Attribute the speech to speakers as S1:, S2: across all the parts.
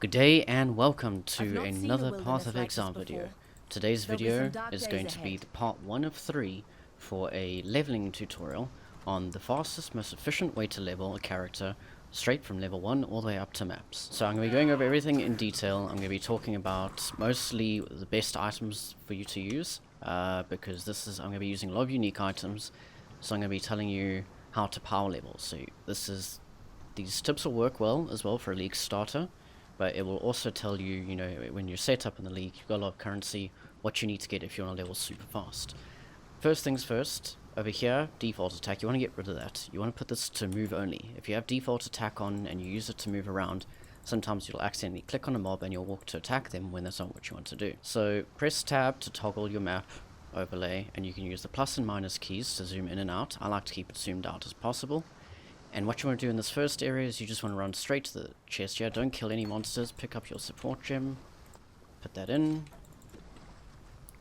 S1: Good day and welcome to another Path of Exile video. Today's video is going to be the part 1 of 3 for a leveling tutorial on the fastest, most efficient way to level a character straight from level 1 all the way up to maps. So I'm going to be going over everything in detail. I'm going to be talking about mostly the best items for you to use because I'm going to be using a lot of unique items, so I'm going to be telling you how to power level. So these tips will work well as well for a league starter. But it will also tell you, when you're set up in the league, you've got a lot of currency, what you need to get if you want to level super fast. First things first, over here, default attack, you want to get rid of that. You want to put this to move only. If you have default attack on and you use it to move around, sometimes you'll accidentally click on a mob and you'll walk to attack them when that's not what you want to do. So press tab to toggle your map overlay, and you can use the plus and minus keys to zoom in and out. I like to keep it zoomed out as possible. And what you want to do in this first area is you just want to run straight to the chest here. Don't kill any monsters. Pick up your support gem. Put that in.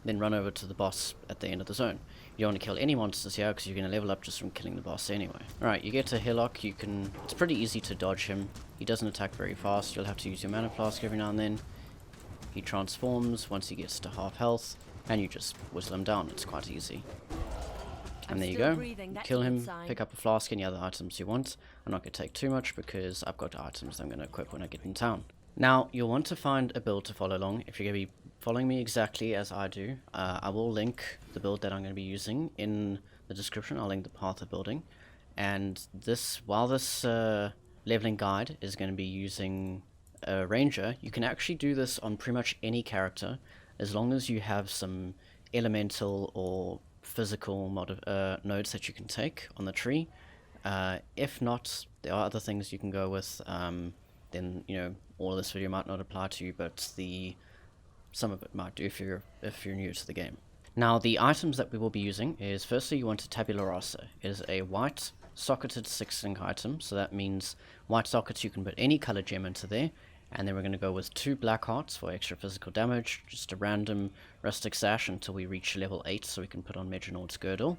S1: Then run over to the boss at the end of the zone. You don't want to kill any monsters here because you're going to level up just from killing the boss anyway. Alright, you get to Hillock. It's pretty easy to dodge him. He doesn't attack very fast. You'll have to use your mana flask every now and then. He transforms once he gets to half health. And you just whistle him down. It's quite easy. And there you go, kill him, pick up a flask, any other items you want. I'm not going to take too much because I've got items I'm going to equip when I get in town. Now, you'll want to find a build to follow along. If you're going to be following me exactly as I do, I will link the build that I'm going to be using in the description. I'll link the path of building. And while this leveling guide is going to be using a ranger, you can actually do this on pretty much any character as long as you have some elemental or physical nodes that you can take on the tree. If not, there are other things you can go with. Then all of this video might not apply to you, but some of it might do if you're new to the game. Now, the items that we will be using is, firstly, you want a tabula rasa. It is a white socketed 6-link item, so that means white sockets, you can put any color gem into there. And then we're going to go with 2 black hearts for extra physical damage, just a random rustic sash until we reach level 8 so we can put on Medjanoord's girdle.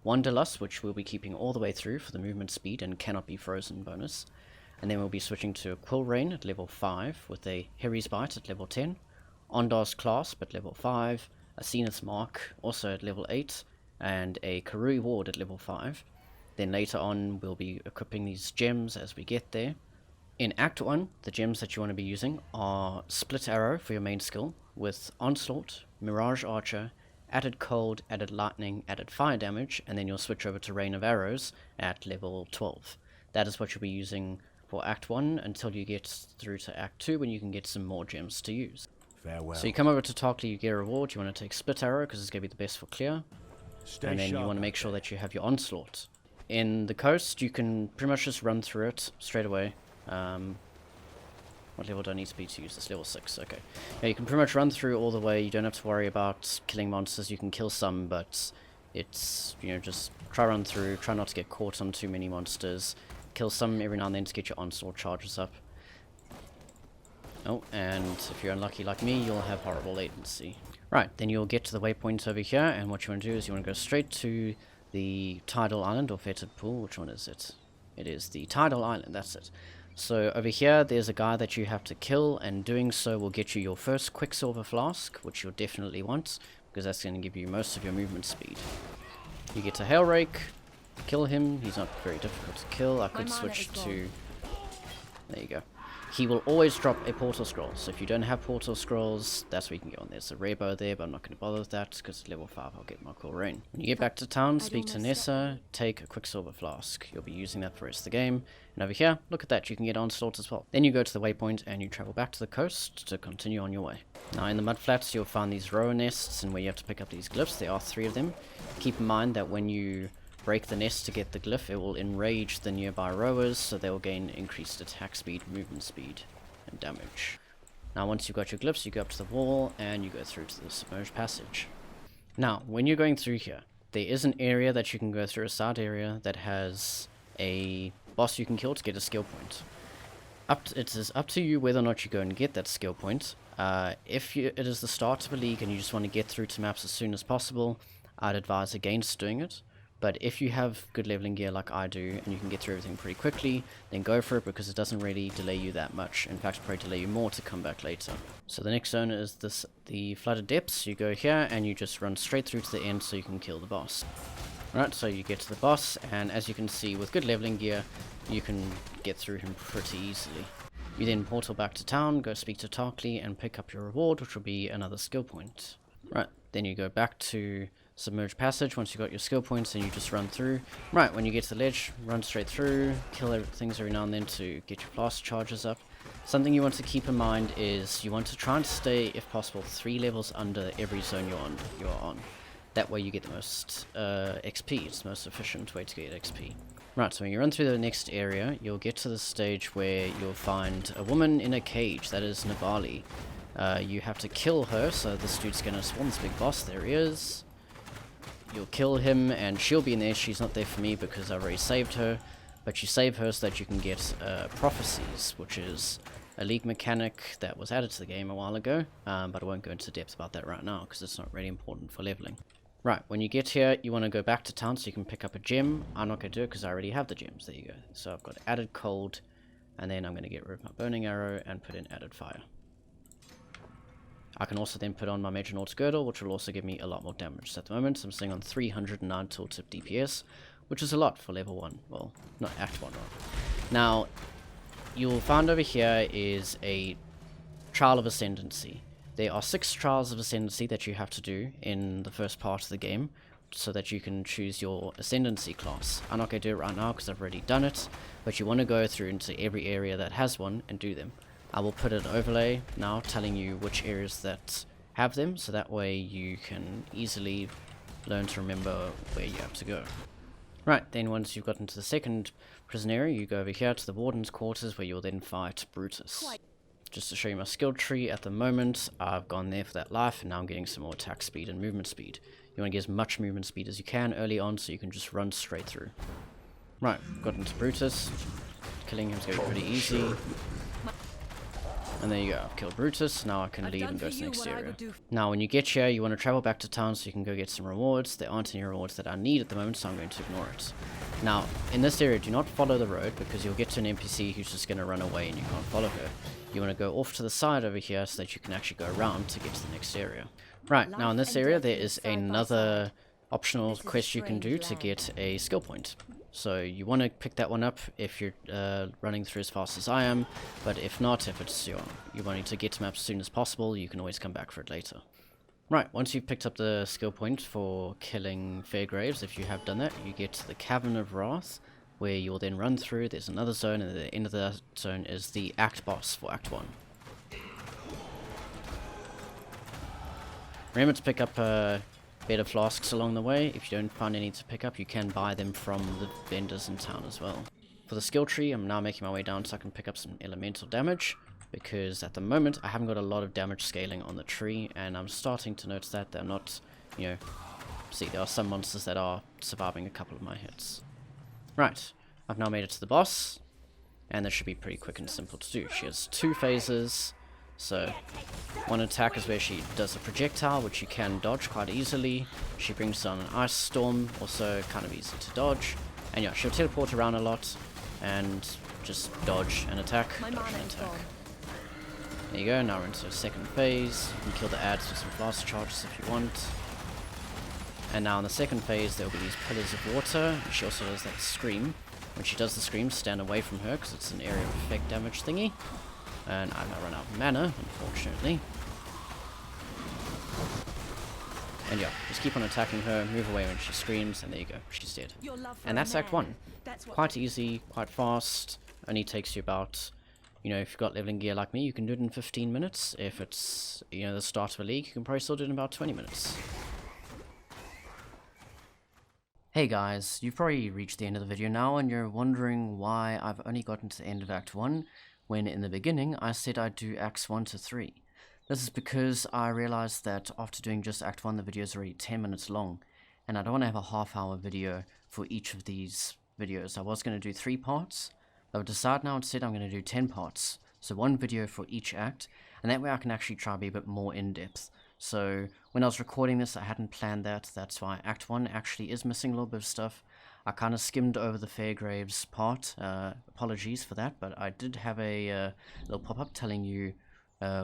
S1: 1 Deluxe, which we'll be keeping all the way through for the movement speed and cannot be frozen bonus. And then we'll be switching to a Quill Rain at level 5 with a Harry's Bite at level 10, Ondar's Clasp at level 5, a Zenith's Mark also at level 8, and a Karui Ward at level 5. Then later on we'll be equipping these gems as we get there. In Act 1, the gems that you want to be using are Split Arrow for your main skill, with Onslaught, Mirage Archer, added Cold, added Lightning, added Fire damage, and then you'll switch over to Rain of Arrows at level 12. That is what you'll be using for Act 1 until you get through to Act 2 when you can get some more gems to use.
S2: Farewell.
S1: So you come over to Tarkleigh, you get a reward. You want to take Split Arrow because it's going to be the best for clear. And then you want to make sure that you have your Onslaught. In the coast, you can pretty much just run through it straight away. What level do I need to be to use this? Level 6, okay. Yeah, you can pretty much run through all the way. You don't have to worry about killing monsters. You can kill some, but it's, just run through. Try not to get caught on too many monsters. Kill some every now and then to get your onslaught charges up. Oh, and if you're unlucky like me, you'll have horrible latency. Right, then you'll get to the waypoint over here, and what you want to do is you want to go straight to the Tidal Island or Fetid Pool. Which one is it? It is the Tidal Island, that's it. So over here there's a guy that you have to kill, and doing so will get you your first Quicksilver Flask, which you'll definitely want, because that's going to give you most of your movement speed. You get to Hailrake, kill him, he's not very difficult to kill. I could switch to... There you go. He will always drop a Portal Scroll, so if you don't have Portal Scrolls, that's where you can go on. There's a rare bow there, but I'm not going to bother with that, because at level 5 I'll get my Quill Rain. When you get back to town, speak to Nessa, take a Quicksilver Flask. You'll be using that for the rest of the game. And over here, look at that, you can get Onslaught as well. Then you go to the waypoint, and you travel back to the coast to continue on your way. Now in the Mudflats, you'll find these rower nests, and where you have to pick up these glyphs. There are 3 of them. Keep in mind that when you break the nest to get the glyph, it will enrage the nearby rowers, so they will gain increased attack speed, movement speed, and damage. Now once you've got your glyphs, you go up to the wall and you go through to the submerged passage. Now when you're going through here, there is an area that you can go through, a side area that has a boss you can kill to get a skill point. It is up to you whether or not you go and get that skill point. If it is the start of a league and you just want to get through to maps as soon as possible, I'd advise against doing it. But if you have good leveling gear like I do, and you can get through everything pretty quickly, then go for it, because it doesn't really delay you that much. In fact, probably delay you more to come back later. So the next zone is the Flooded Depths. You go here, and you just run straight through to the end so you can kill the boss. Right, so you get to the boss, and as you can see, with good leveling gear, you can get through him pretty easily. You then portal back to town, go speak to Tarkly, and pick up your reward, which will be another skill point. Right, then you go back to Submerged Passage once you got your skill points, and you just run through. Right, when you get to the ledge, run straight through, kill things every now and then to get your blast charges up. Something you want to keep in mind is you want to try and stay, if possible, 3 levels under every zone you're on. That way you get the most XP. It's the most efficient way to get XP. Right, so when you run through the next area, you'll get to the stage where you'll find a woman in a cage. That is Navali. You have to kill her, so this dude's gonna spawn this big boss. There he is. You'll kill him, and she'll be in there. She's not there for me because I've already saved her. But you save her so that you can get prophecies, which is a league mechanic that was added to the game a while ago. But I won't go into depth about that right now because it's not really important for leveling. Right, when you get here, you want to go back to town so you can pick up a gem. I'm not going to do it because I already have the gems. There you go. So I've got added cold, and then I'm going to get rid of my burning arrow and put in added fire. I can also then put on my Major Nord's Girdle, which will also give me a lot more damage. So at the moment, I'm sitting on 309 tooltip DPS, which is a lot for level 1. Well, not Act 1, rather. Now, you'll find over here is a Trial of Ascendancy. There are 6 Trials of Ascendancy that you have to do in the first part of the game, so that you can choose your Ascendancy class. I'm not going to do it right now because I've already done it, but you want to go through into every area that has one and do them. I will put an overlay now telling you which areas that have them, so that way you can easily learn to remember where you have to go. Right, then once you've gotten to the second prison area, you go over here to the Warden's Quarters, where you'll then fight Brutus. Just to show you my skill tree, at the moment I've gone there for that life, and now I'm getting some more attack speed and movement speed. You want to get as much movement speed as you can early on so you can just run straight through. Right, got into Brutus. Killing him's going to be pretty easy. And there you go, I've killed Brutus. Now I can leave and go to the next area. Now when you get here, you want to travel back to town so you can go get some rewards. There aren't any rewards that I need at the moment, so I'm going to ignore it. Now, in this area, do not follow the road, because you'll get to an NPC who's just going to run away and you can't follow her. You want to go off to the side over here so that you can actually go around to get to the next area. Right, now in this area there is another optional quest you can do to get a skill point. So you want to pick that one up if you're running through as fast as I am, but if not, if it's you're wanting to get to map as soon as possible, you can always come back for it later. Right, once you've picked up the skill point for killing Fairgraves, if you have done that, you get to the Cavern of Wrath, where you'll then run through. There's another zone, and at the end of that zone is the Act boss for Act 1. Remember to pick up better flasks along the way. If you don't find any to pick up, you can buy them from the vendors in town as well. For the skill tree, I'm now making my way down so I can pick up some elemental damage, because at the moment I haven't got a lot of damage scaling on the tree, and I'm starting to notice that they're not, you know, see, there are some monsters that are surviving a couple of my hits. Right, I've now made it to the boss, and this should be pretty quick and simple to do. She has 2 phases, so one attack is where she does a projectile, which you can dodge quite easily. She brings down an ice storm, also kind of easy to dodge. And yeah, she'll teleport around a lot, and just dodge and attack, dodge and attack. There you go, now we're into the second phase. You can kill the ads with some blast charges if you want. And now in the second phase, there will be these pillars of water. She also does that scream. When she does the scream, stand away from her, because it's an area of effect damage thingy. And I might run out of mana, unfortunately. And yeah, just keep on attacking her, move away when she screams, and there you go, she's dead. And that's Act 1. Quite easy, quite fast, only takes you about, you know, if you've got leveling gear like me, you can do it in 15 minutes. If it's, you know, the start of a league, you can probably still do it in about 20 minutes. Hey guys, you've probably reached the end of the video now, and you're wondering why I've only gotten to the end of Act 1, when in the beginning I said I'd do Acts 1 to 3. This is because I realized that after doing just Act 1, the video is already 10 minutes long, and I don't want to have a half-hour video for each of these videos. I was going to do 3 parts, but I've decided now instead I'm going to do 10 parts, so 1 video for each act, and that way I can actually try to be a bit more in-depth. So when I was recording this, I hadn't planned that. That's why Act 1 actually is missing a little bit of stuff. I kind of skimmed over the Fairgraves part. Apologies for that, but I did have a little pop-up telling you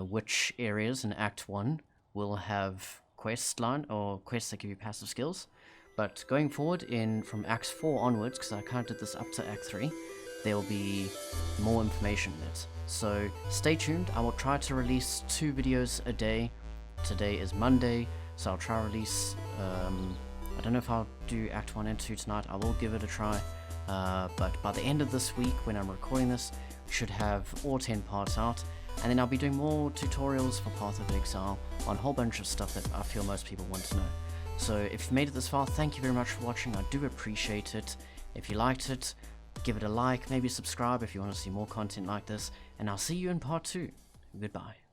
S1: which areas in Act 1 will have quest line or quests that give you passive skills. But going forward from Act 4 onwards, because I kind of did this up to Act 3, there will be more information in it. So stay tuned. I will try to release 2 videos a day. Today is Monday, so I'll try to release, I don't know if I'll do Act 1 and 2 tonight. I will give it a try, but by the end of this week, when I'm recording this, we should have all 10 parts out, and then I'll be doing more tutorials for Path of Exile on a whole bunch of stuff that I feel most people want to know. So if you've made it this far, thank you very much for watching. I do appreciate it. If you liked it, give it a like, maybe subscribe if you want to see more content like this, and I'll see you in part 2. Goodbye.